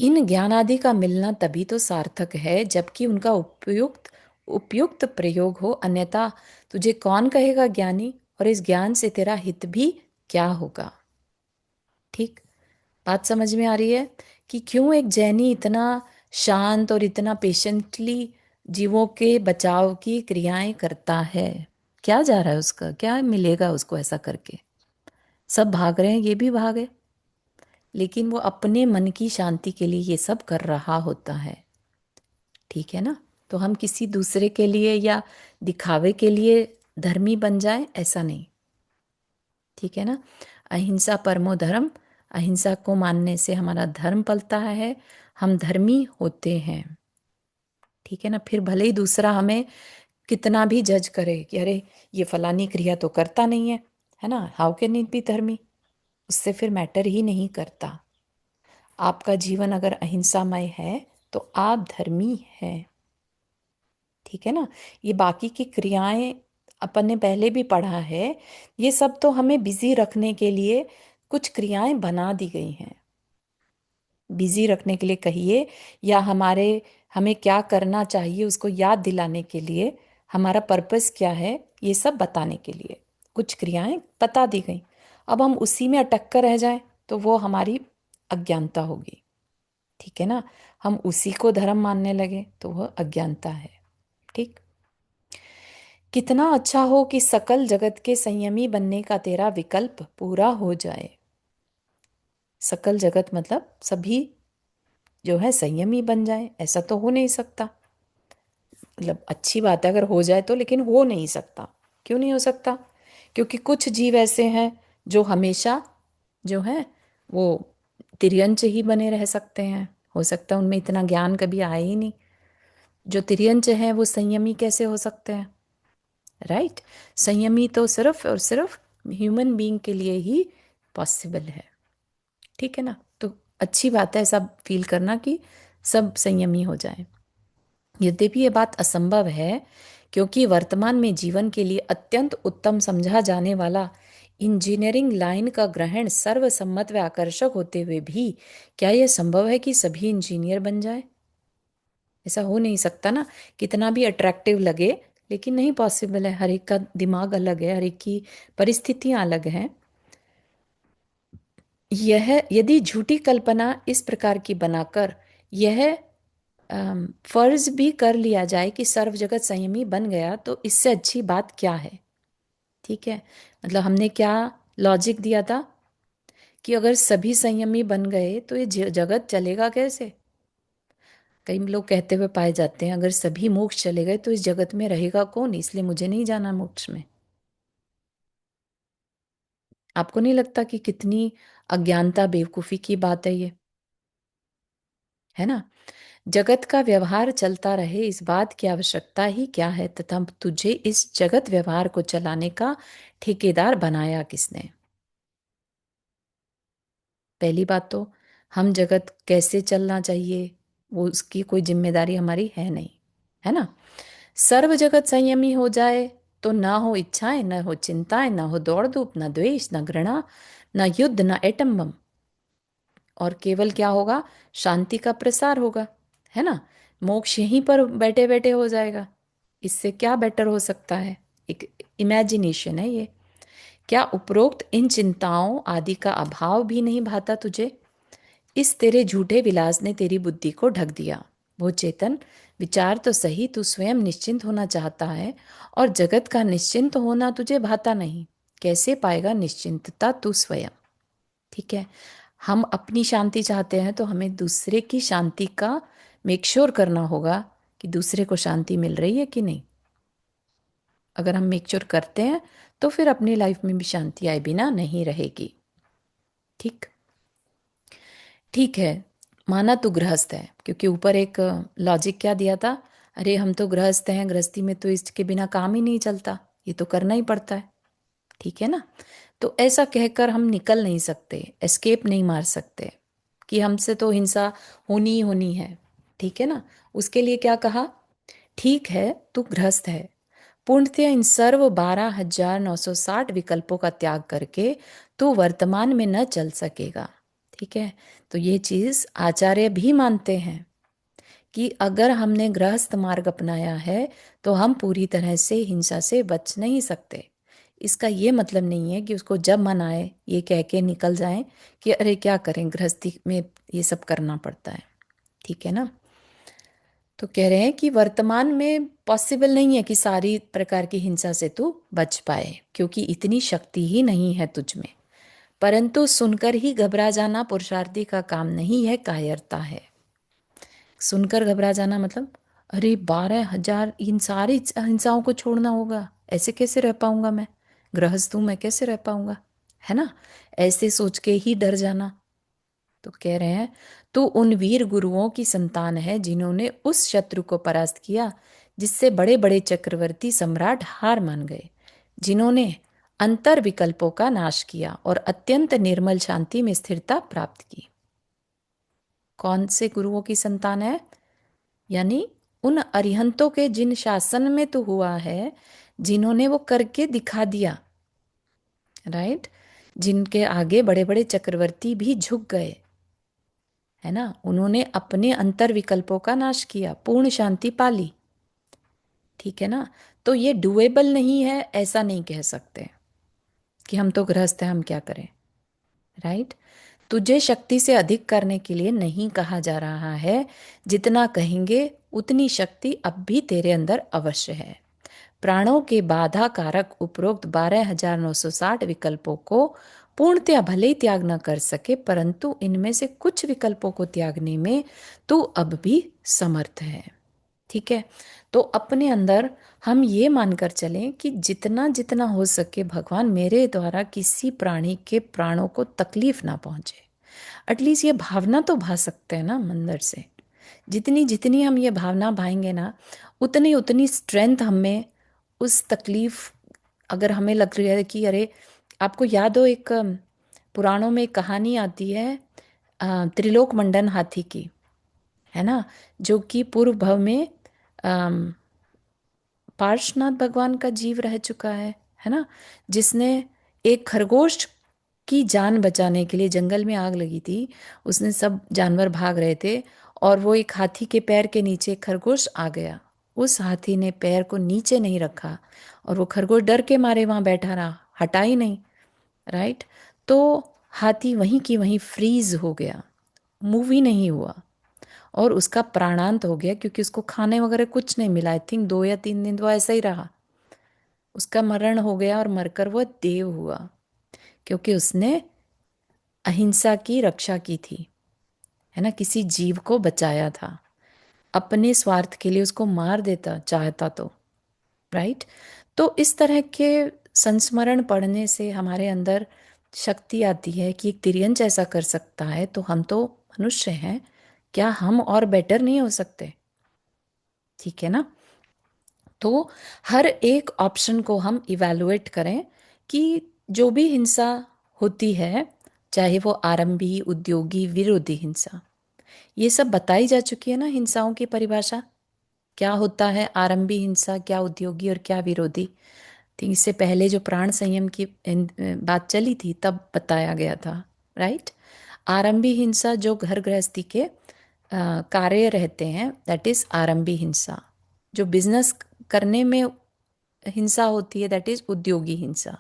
इन ज्ञान आदि का मिलना तभी तो सार्थक है जबकि उनका उपयुक्त उपयुक्त प्रयोग हो, अन्यथा तुझे कौन कहेगा ज्ञानी, और इस ज्ञान से तेरा हित भी क्या होगा। ठीक। बात समझ में आ रही है कि क्यों एक जैनी इतना शांत और इतना पेशेंटली जीवों के बचाव की क्रियाएं करता है। क्या जा रहा है उसका, क्या मिलेगा उसको ऐसा करके। सब भाग रहे हैं, ये भी भागे, लेकिन वो अपने मन की शांति के लिए ये सब कर रहा होता है। ठीक है ना। तो हम किसी दूसरे के लिए या दिखावे के लिए धर्मी बन जाए, ऐसा नहीं। ठीक है ना। अहिंसा परमो धर्म, अहिंसा को मानने से हमारा धर्म पलता है, हम धर्मी होते हैं। ठीक है ना। फिर भले ही दूसरा हमें कितना भी जज करे कि अरे ये फलानी क्रिया तो करता नहीं है ना, हाउ कैन इट बी धर्मी। उससे फिर मैटर ही नहीं करता। आपका जीवन अगर अहिंसामय है तो आप धर्मी हैं। ठीक है ना। ये बाकी की क्रियाएं अपन ने पहले भी पढ़ा है, ये सब तो हमें बिजी रखने के लिए कुछ क्रियाएं बना दी गई हैं। बिजी रखने के लिए कहिए, या हमें क्या करना चाहिए उसको याद दिलाने के लिए, हमारा पर्पस क्या है ये सब बताने के लिए कुछ क्रियाएं बता दी गई। अब हम उसी में अटक कर रह जाएं तो वो हमारी अज्ञानता होगी। ठीक है ना। हम उसी को धर्म मानने लगे तो वह अज्ञानता है। ठीक। कितना अच्छा हो कि सकल जगत के संयमी बनने का तेरा विकल्प पूरा हो जाए। सकल जगत मतलब सभी जो है संयमी बन जाए, ऐसा तो हो नहीं सकता। मतलब अच्छी बात है अगर हो जाए तो, लेकिन हो नहीं सकता। क्यों नहीं हो सकता। क्योंकि कुछ जीव ऐसे हैं जो हमेशा जो है वो तिर्यंच ही बने रह सकते हैं। हो सकता है उनमें इतना ज्ञान कभी आए ही नहीं। जो तिर्यंच हैं वो संयमी कैसे हो सकते हैं। राइट। संयमी तो सिर्फ और सिर्फ ह्यूमन बीइंग के लिए ही पॉसिबल है। ठीक है ना। तो अच्छी बात है ऐसा फील करना कि सब संयमी हो जाए। यद्यपि ये बात असंभव है, क्योंकि वर्तमान में जीवन के लिए अत्यंत उत्तम समझा जाने वाला इंजीनियरिंग लाइन का ग्रहण सर्वसम्मत व आकर्षक होते हुए भी क्या यह संभव है कि सभी इंजीनियर बन जाए। ऐसा हो नहीं सकता ना। कितना भी अट्रैक्टिव लगे, लेकिन नहीं पॉसिबल है। हर एक का दिमाग अलग है, हर एक की परिस्थितियां अलग हैं। यह यदि झूठी कल्पना इस प्रकार की बनाकर यह फर्ज भी कर लिया जाए कि सर्व जगत संयमी बन गया, तो इससे अच्छी बात क्या है। ठीक है। मतलब हमने क्या लॉजिक दिया था कि अगर सभी संयमी बन गए तो ये जगत चलेगा कैसे। कई लोग कहते हुए पाए जाते हैं, अगर सभी मोक्ष चले गए तो इस जगत में रहेगा कौन, इसलिए मुझे नहीं जाना मोक्ष में। आपको नहीं लगता कि कितनी अज्ञानता, बेवकूफी की बात है ये, है ना। जगत का व्यवहार चलता रहे, इस बात की आवश्यकता ही क्या है, तथा तुझे इस जगत व्यवहार को चलाने का ठेकेदार बनाया किसने। पहली बात तो, हम जगत कैसे चलना चाहिए वो उसकी कोई जिम्मेदारी हमारी है नहीं, है ना। सर्व जगत संयमी हो जाए तो ना हो इच्छाएं, न हो चिंताएं, न हो दौड़ धूप, न द्वेष, न घृणा, न युद्ध, न एटम बम, और केवल क्या होगा, शांति का प्रसार होगा, है ना। मोक्ष यहीं पर बैठे बैठे हो जाएगा। इससे क्या बेटर हो सकता है। एक इमेजिनेशन है ये। क्या उपरोक्त इन चिंताओं आदि का अभाव भी नहीं भाता तुझे। इस तेरे झूठे विलास ने तेरी बुद्धि को ढक दिया। वो चेतन, विचार तो सही, तू स्वयं निश्चिंत होना चाहता है और जगत का निश्चिंत होना तुझे भाता नहीं। कैसे पाएगा निश्चिंतता तू स्वयं। ठीक है, हम अपनी शांति चाहते हैं तो हमें दूसरे की शांति का मेक श्योर करना होगा कि दूसरे को शांति मिल रही है कि नहीं। अगर हम मेक श्योर करते हैं तो फिर अपनी लाइफ में भी शांति आए बिना नहीं रहेगी। ठीक। ठीक है, माना तू गृहस्थ है, क्योंकि ऊपर एक लॉजिक क्या दिया था, अरे हम तो गृहस्थ हैं, गृहस्थी में तो इसके बिना काम ही नहीं चलता, ये तो करना ही पड़ता है। ठीक है ना। तो ऐसा कहकर हम निकल नहीं सकते, एस्केप नहीं मार सकते कि हमसे तो हिंसा होनी ही होनी है। ठीक है ना। उसके लिए क्या कहा, ठीक है तू गृहस्थ है, पूर्णतया इन सर्व 12,960 विकल्पों का त्याग करके तू वर्तमान में न चल सकेगा। ठीक है। तो ये चीज आचार्य भी मानते हैं कि अगर हमने गृहस्थ मार्ग अपनाया है तो हम पूरी तरह से हिंसा से बच नहीं सकते। इसका ये मतलब नहीं है कि उसको जब मन आए ये कह के निकल जाएं कि अरे क्या करें, गृहस्थी में ये सब करना पड़ता है। ठीक है ना। तो कह रहे हैं कि वर्तमान में पॉसिबल नहीं है कि सारी प्रकार की हिंसा से तू बच पाए, क्योंकि इतनी शक्ति ही नहीं है तुझ में। परंतु सुनकर ही घबरा जाना पुरुषार्थी का काम नहीं है, कायरता है। सुनकर घबरा जाना मतलब, अरे 12,000 इन सारी हिंसाओं को छोड़ना होगा, ऐसे कैसे रह पाऊंगा मैं, गृहस्थ हूं मैं, कैसे रह पाऊंगा, है ना। ऐसे सोच के ही डर जाना। तो कह रहे हैं, तू उन वीर गुरुओं की संतान है जिन्होंने उस शत्रु को परास्त किया जिससे बड़े बड़े चक्रवर्ती सम्राट हार मान गए, जिन्होंने अंतर विकल्पों का नाश किया और अत्यंत निर्मल शांति में स्थिरता प्राप्त की। कौन से गुरुओं की संतान है, यानी उन अरिहंतों के जिन शासन में तू हुआ है, जिन्होंने वो करके दिखा दिया। राइट। जिनके आगे बड़े बड़े चक्रवर्ती भी झुक गए, है ना। उन्होंने अपने अंतर विकल्पों का नाश किया, पूर्ण शांति पाली। ठीक है ना। तो ये डुएबल नहीं है ऐसा नहीं कह सकते कि हम तो गृहस्थ हैं हम क्या करें। राइट। तुझे शक्ति से अधिक करने के लिए नहीं कहा जा रहा है, जितना कहेंगे उतनी शक्ति अब भी तेरे अंदर अवश्य है। प्राणों के बाधा कारक उपरोक्त 12,960 विकल्पों को पूर्णतया भले ही त्याग न कर सके, परंतु इनमें से कुछ विकल्पों को त्यागने में तू अब भी समर्थ है। ठीक है। तो अपने अंदर हम ये मानकर चलें कि जितना जितना हो सके भगवान मेरे द्वारा किसी प्राणी के प्राणों को तकलीफ ना पहुंचे। एटलीस्ट ये भावना तो भा सकते हैं ना अंदर से। जितनी जितनी हम ये भावना भाएंगे ना, उतनी उतनी स्ट्रेंथ हमें उस तकलीफ, अगर हमें लग रही है कि अरे, आपको याद हो एक पुराणों में एक कहानी आती है त्रिलोक मंडन हाथी की, है ना, जो कि पूर्व भव में अम, पार्श्वनाथ भगवान का जीव रह चुका है ना, जिसने एक खरगोश की जान बचाने के लिए, जंगल में आग लगी थी, उसने सब जानवर भाग रहे थे और वो एक हाथी के पैर के नीचे एक खरगोश आ गया। उस हाथी ने पैर को नीचे नहीं रखा और वो खरगोश डर के मारे वहां बैठा रहा, हटा ही नहीं। राइट। तो हाथी वहीं की वहीं फ्रीज हो गया, मूव ही नहीं हुआ और उसका प्राणांत हो गया, क्योंकि उसको खाने वगैरह कुछ नहीं मिला। आई थिंक 2 या 3 दिन वो ऐसा ही रहा, उसका मरण हो गया और मरकर वह देव हुआ, क्योंकि उसने अहिंसा की रक्षा की थी, है ना, किसी जीव को बचाया था, अपने स्वार्थ के लिए उसको मार देता चाहता तो, राइट। तो इस तरह के संस्मरण पढ़ने से हमारे अंदर शक्ति आती है कि एक तिर्यंच ऐसा कर सकता है तो हम तो मनुष्य हैं, क्या हम और बेटर नहीं हो सकते? ठीक है ना। तो हर एक ऑप्शन को हम इवैल्यूएट करें कि जो भी हिंसा होती है, चाहे वो आरंभी, उद्योगी, विरोधी हिंसा, ये सब बताई जा चुकी है ना हिंसाओं की परिभाषा। क्या होता है आरंभी हिंसा, क्या उद्योगी और क्या विरोधी। तो इससे पहले जो प्राण संयम की बात चली थी तब बताया गया था, राइट। आरंभी हिंसा जो घर गृहस्थी के कार्य रहते हैं, दैट इज आरंभी हिंसा। जो बिजनेस करने में हिंसा होती है, दैट इज उद्योगी हिंसा।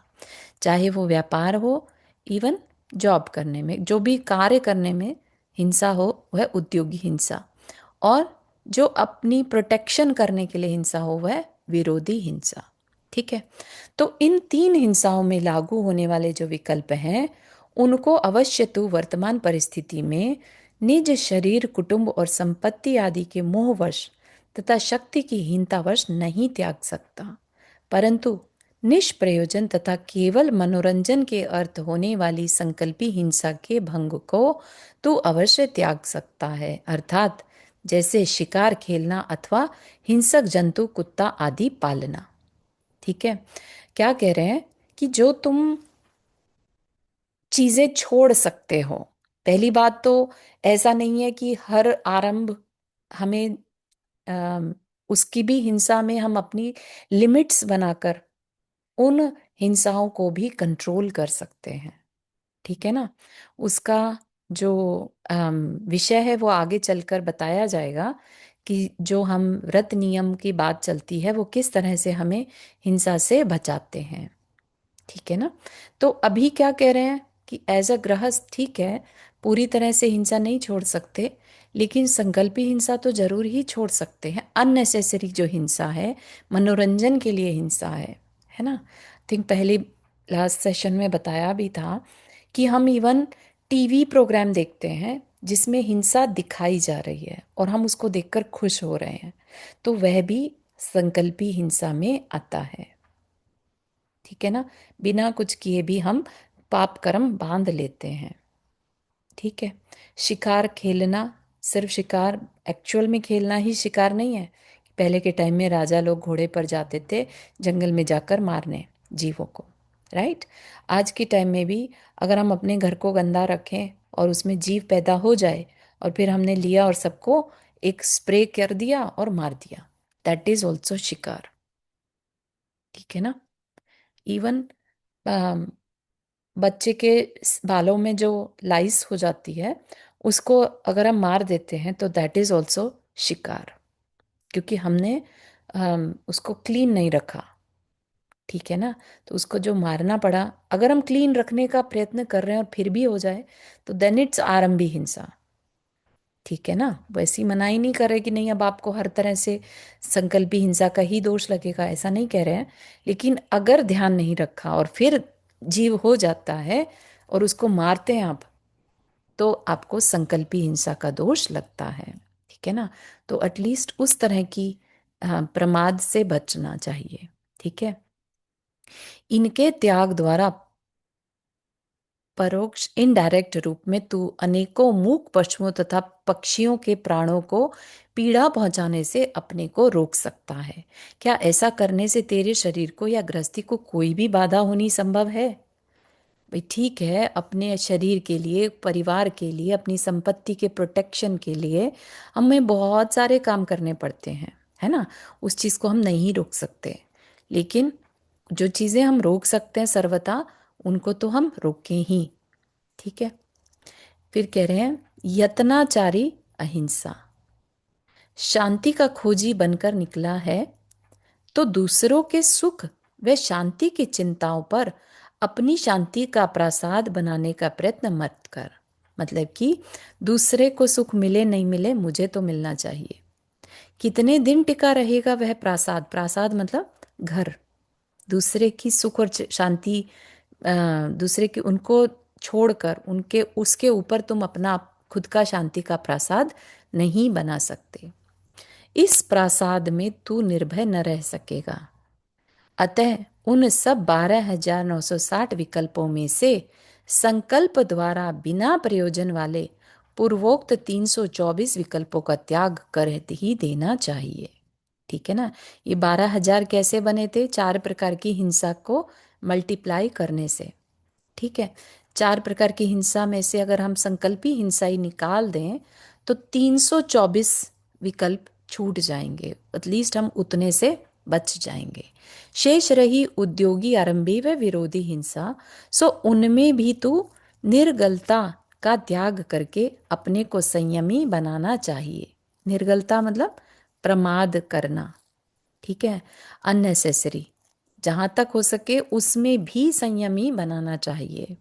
चाहे वो व्यापार हो, इवन जॉब करने में, जो भी कार्य करने में हिंसा हो वह उद्योगी हिंसा। और जो अपनी प्रोटेक्शन करने के लिए हिंसा हो वह विरोधी हिंसा। ठीक है। तो इन तीन हिंसाओं में लागू होने वाले जो विकल्प हैं उनको अवश्य तो वर्तमान परिस्थिति में निज शरीर, कुटुंब और संपत्ति आदि के मोहवश तथा शक्ति की हीनतावश नहीं त्याग सकता, परंतु निष्प्रयोजन तथा केवल मनोरंजन के अर्थ होने वाली संकल्पी हिंसा के भंग को तो अवश्य त्याग सकता है, अर्थात जैसे शिकार खेलना अथवा हिंसक जंतु कुत्ता आदि पालना। ठीक है। क्या कह रहे हैं कि जो तुम चीजें छोड़ सकते हो, पहली बात तो ऐसा नहीं है कि हर आरंभ हमें अम, उसकी भी हिंसा में हम अपनी लिमिट्स बनाकर उन हिंसाओं को भी कंट्रोल कर सकते हैं। ठीक है ना। उसका जो विषय है वो आगे चलकर बताया जाएगा कि जो हम व्रत नियम की बात चलती है वो किस तरह से हमें हिंसा से बचाते हैं। ठीक है ना। तो अभी क्या कह रहे हैं कि एज अ गृहस्थ ठीक है, पूरी तरह से हिंसा नहीं छोड़ सकते, लेकिन संकल्पी हिंसा तो जरूर ही छोड़ सकते हैं। अननेसेसरी जो हिंसा है, मनोरंजन के लिए हिंसा है ना। थिंक पहले लास्ट सेशन में बताया भी था कि हम इवन टीवी प्रोग्राम देखते हैं जिसमें हिंसा दिखाई जा रही है और हम उसको देखकर खुश हो रहे हैं, तो वह भी संकल्पी हिंसा में आता है। ठीक है ना। बिना कुछ किए भी हम पाप कर्म बांध लेते हैं। ठीक है। शिकार खेलना, सिर्फ शिकार एक्चुअल में खेलना ही शिकार नहीं है। पहले के टाइम में राजा लोग घोड़े पर जाते थे जंगल में जाकर मारने जीवों को, राइट। आज के टाइम में भी अगर हम अपने घर को गंदा रखें और उसमें जीव पैदा हो जाए और फिर हमने लिया और सबको एक स्प्रे कर दिया और मार दिया, दैट इज ऑल्सो शिकार। ठीक है ना। इवन बच्चे के बालों में जो लाइस हो जाती है उसको अगर हम मार देते हैं तो दैट इज ऑल्सो शिकार, क्योंकि हमने उसको क्लीन नहीं रखा। ठीक है ना। तो उसको जो मारना पड़ा, अगर हम क्लीन रखने का प्रयत्न कर रहे हैं और फिर भी हो जाए तो देन इट्स आरंभी हिंसा। ठीक है ना। वैसी मनाही नहीं कर रहे कि नहीं अब आपको हर तरह से संकल्पी हिंसा का ही दोष लगेगा, ऐसा नहीं कह रहे हैं। लेकिन अगर ध्यान नहीं रखा और फिर जीव हो जाता है और उसको मारते हैं आप, तो आपको संकल्पी हिंसा का दोष लगता है। ठीक है ना। तो एटलीस्ट उस तरह की प्रमाद से बचना चाहिए। ठीक है। इनके त्याग द्वारा परोक्ष इनडायरेक्ट रूप में तू अनेकों मूक पशुओं तथा पक्षियों के प्राणों को पीड़ा पहुंचाने से अपने को रोक सकता है। क्या ऐसा करने से तेरे शरीर को या गृहस्थी को कोई भी बाधा होनी संभव है? भाई ठीक है, अपने शरीर के लिए, परिवार के लिए, अपनी संपत्ति के प्रोटेक्शन के लिए हमें बहुत सारे काम करने पड़ते हैं, है ना। उस चीज़ को हम नहीं रोक सकते, लेकिन जो चीज़ें हम रोक सकते हैं सर्वथा उनको तो हम रोकें ही। ठीक है। फिर कह रहे हैं यत्नाचारी अहिंसा, शांति का खोजी बनकर निकला है तो दूसरों के सुख व शांति की चिंताओं पर अपनी शांति का प्रासाद बनाने का प्रयत्न मत कर। मतलब कि दूसरे को सुख मिले नहीं मिले, मुझे तो मिलना चाहिए। कितने दिन टिका रहेगा वह प्रासाद? प्रासाद मतलब घर। दूसरे की सुख और शांति, दूसरे की उनको छोड़कर उनके उसके ऊपर तुम अपना खुद का शांति का प्रासाद नहीं बना सकते। इस प्रासाद में तू निर्भय न रह सकेगा। अतः उन सब 12,960 विकल्पों में से संकल्प द्वारा बिना प्रयोजन वाले पूर्वोक्त 324 विकल्पों का त्याग कर ही देना चाहिए। ठीक है ना। ये 12,000 कैसे बने थे? 4 प्रकार की हिंसा को मल्टीप्लाई करने से। ठीक है। 4 प्रकार की हिंसा में से अगर हम संकल्पी हिंसा ही निकाल दें तो 324 विकल्प छूट जाएंगे। एटलीस्ट हम उतने से बच जाएंगे। शेष रही उद्योगी आरंभी व विरोधी हिंसा, सो उनमें भी तू निर्गलता का त्याग करके अपने को संयमी बनाना चाहिए। निर्गलता मतलब प्रमाद करना। ठीक है। अननेसेसरी, जहां तक हो सके उसमें भी संयमी बनाना चाहिए।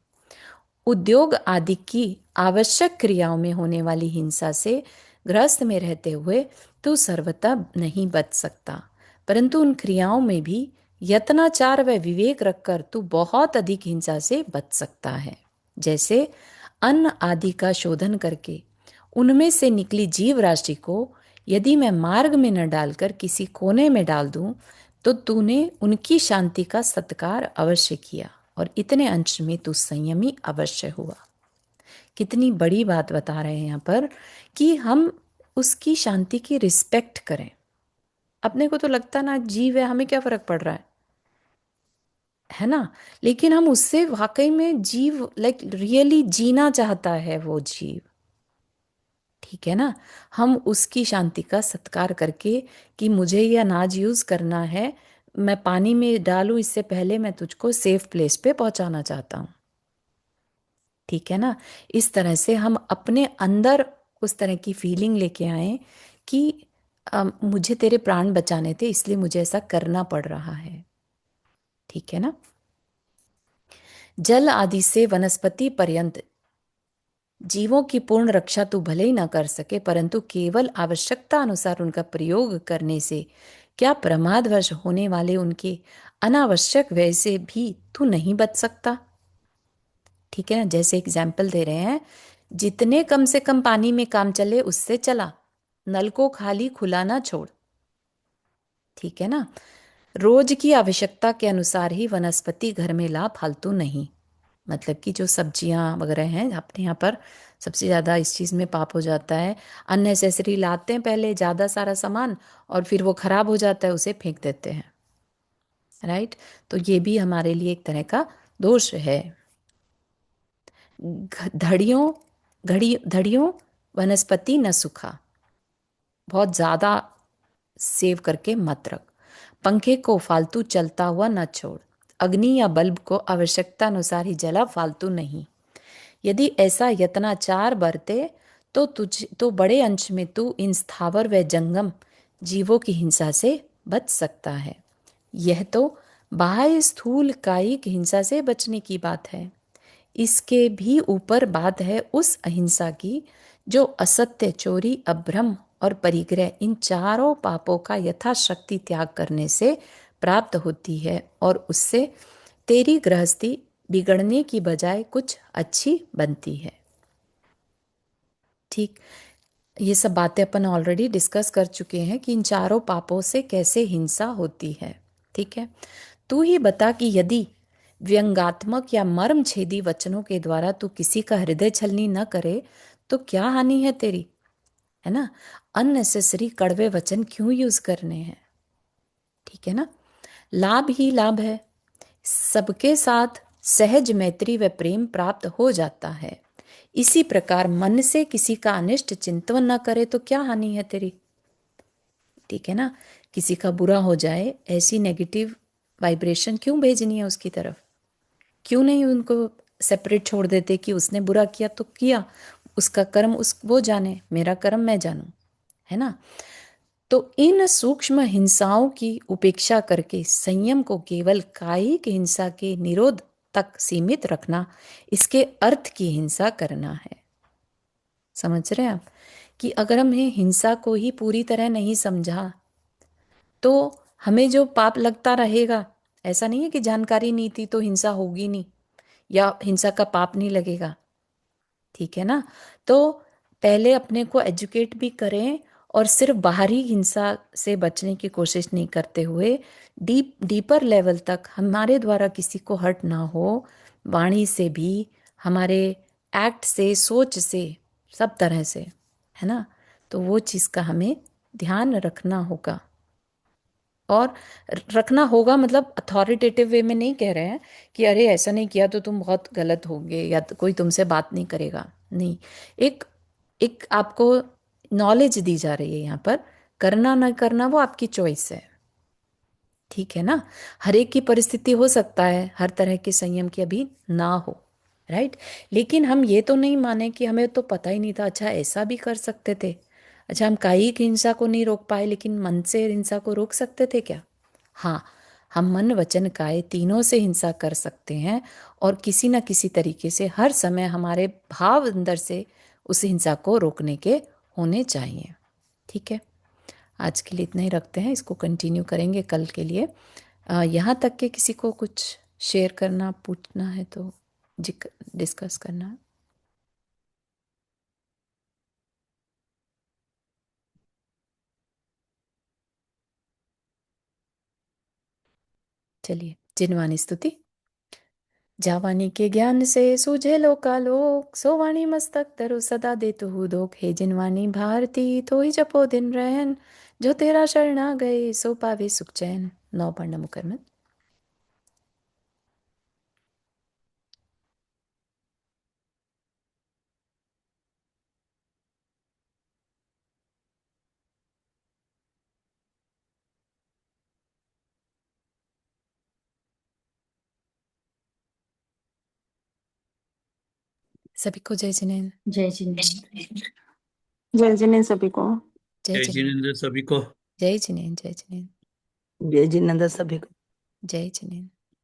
उद्योग आदि की आवश्यक क्रियाओं में होने वाली हिंसा से ग्रस्त में रहते हुए तू सर्वथा नहीं बच सकता, परंतु उन क्रियाओं में भी यत्नाचार व विवेक रखकर तू बहुत अधिक हिंसा से बच सकता है। जैसे अन्न आदि का शोधन करके उनमें से निकली जीव राशि को यदि मैं मार्ग में न डालकर किसी कोने में डाल दूं, तो तूने उनकी शांति का सत्कार अवश्य किया और इतने अंश में तू संयमी अवश्य हुआ। कितनी बड़ी बात बता रहे हैं यहाँ पर कि हम उसकी शांति की रिस्पेक्ट करें। अपने को तो लगता ना जीव है, हमें क्या फर्क पड़ रहा है ना। लेकिन हम उससे वाकई में जीव लाइक रियली जीना चाहता है वो जीव। ठीक है ना। हम उसकी शांति का सत्कार करके कि मुझे ये अनाज यूज करना है, मैं पानी में डालूं इससे पहले मैं तुझको सेफ प्लेस पे पहुंचाना चाहता हूं। ठीक है ना। इस तरह से हम अपने अंदर उस तरह की फीलिंग लेके आए कि मुझे तेरे प्राण बचाने थे इसलिए मुझे ऐसा करना पड़ रहा है। ठीक है ना। जल आदि से वनस्पति पर्यंत जीवों की पूर्ण रक्षा तू भले ही ना कर सके, परंतु केवल आवश्यकता अनुसार उनका प्रयोग करने से क्या प्रमादवश होने वाले उनके अनावश्यक व्यय से भी तू नहीं बच सकता। ठीक है ना। जैसे एग्जाम्पल दे रहे हैं, जितने कम से कम पानी में काम चले उससे चला, नल को खाली खुला ना छोड़। ठीक है ना। रोज की आवश्यकता के अनुसार ही वनस्पति घर में ला, फालतू नहीं। मतलब कि जो सब्जियां वगैरह हैं अपने यहाँ पर सबसे ज़्यादा इस चीज़ में पाप हो जाता है। अननेसेसरी लाते हैं पहले ज़्यादा सारा सामान और फिर वो खराब हो जाता है, उसे फेंक देते हैं। राइट। तो ये भी हमारे लिए एक तरह का दोष है। धड़ियों धड़ियों वनस्पति न सुखा, बहुत ज़्यादा सेव करके मत रख। पंखे को फालतू चलता हुआ न छोड़। अग्नि या बल्ब को आवश्यकता अनुसार ही जला, फालतू नहीं। यदि ऐसा यत्नाचार बरते तो बड़े अंश में तू इन स्थावर व जंगम जीवों की हिंसा से बच सकता है। यह तो बाह्य स्थूल कायिक हिंसा से बचने की बात है। इसके भी ऊपर बात है उस अहिंसा की जो असत्य, चोरी, अभ्रम और परिग्रह इन चारों पापों का यथाशक्ति त्याग करने से प्राप्त होती है और उससे तेरी गृहस्थी बिगड़ने की बजाय कुछ अच्छी बनती है। ठीक। ये सब बातें अपन ऑलरेडी डिस्कस कर चुके हैं कि इन चारों पापों से कैसे हिंसा होती है। ठीक है। तू ही बता कि यदि व्यंगात्मक या मर्म छेदी वचनों के द्वारा तू किसी का हृदय छलनी न करे तो क्या हानि है तेरी। है ना। अननेसेसरी कड़वे वचन क्यों यूज करने हैं। ठीक है ना। लाभ ही लाभ है। सबके साथ सहज मैत्री व प्रेम प्राप्त हो जाता है। इसी प्रकार मन से किसी का अनिष्ट चिंतन न करे तो क्या हानि है तेरी। ठीक है ना। किसी का बुरा हो जाए, ऐसी नेगेटिव वाइब्रेशन क्यों भेजनी है उसकी तरफ। क्यों नहीं उनको सेपरेट छोड़ देते कि उसने बुरा किया तो किया, उसका कर्म उस वो जाने, मेरा कर्म मैं जानूं। है ना। तो इन सूक्ष्म हिंसाओं की उपेक्षा करके संयम को केवल कायिक हिंसा के निरोध तक सीमित रखना, इसके अर्थ की हिंसा करना है। समझ रहे हैं आप कि अगर हमने हिंसा को ही पूरी तरह नहीं समझा तो हमें जो पाप लगता रहेगा, ऐसा नहीं है कि जानकारी नहीं थी तो हिंसा होगी नहीं। या हिंसा का पाप नहीं लगेगा। ठीक है ना। तो पहले अपने को एजुकेट भी करें, और सिर्फ बाहरी हिंसा से बचने की कोशिश नहीं करते हुए डीपर लेवल तक हमारे द्वारा किसी को हर्ट ना हो, वाणी से भी, हमारे एक्ट से, सोच से, सब तरह से, है ना। तो वो चीज़ का हमें ध्यान रखना होगा। और रखना होगा मतलब अथॉरिटेटिव वे में नहीं कह रहे हैं कि अरे ऐसा नहीं किया तो तुम बहुत गलत होगे या तो कोई तुमसे बात नहीं करेगा, नहीं। एक एक आपको नॉलेज दी जा रही है यहाँ पर। करना ना करना वो आपकी चॉइस है। ठीक है ना। हर एक की परिस्थिति हो सकता है हर तरह के संयम की अभी ना हो, राइट। लेकिन हम ये तो नहीं माने कि हमें तो पता ही नहीं था, अच्छा ऐसा भी कर सकते थे। अच्छा हम कायिक हिंसा को नहीं रोक पाए, लेकिन मन से हिंसा को रोक सकते थे क्या? हाँ, हम मन वचन काय तीनों से हिंसा कर सकते हैं, और किसी न किसी तरीके से हर समय हमारे भाव अंदर से उस हिंसा को रोकने के होने चाहिए। ठीक है। आज के लिए इतना ही रखते हैं, इसको कंटिन्यू करेंगे कल के लिए। यहाँ तक के किसी को कुछ शेयर करना, पूछना है तो डिस्कस करना है। चलिए, जिनवानी स्तुति। जावानी के ज्ञान से सूझे लोकालोक, सोवाणी मस्तक तरु सदा दे तु दोख। हे जिनवानी भारती तो ही जपो दिन रहन, जो तेरा शरणा गए सो पावे सुख चैन। नौ पढ़ना मुकरमत। सभी को जय जिनेन्द्र। जय जिनेन्द्र। जय जिनेन्द्र सभी को। जय जय जिनेन्द्र। जिनेन्द्र सभी को। जय जिनेन्द्र। जय जिनेन्द्र। जय जिनेन्द्र सभी को। जय जिनेन्द्र।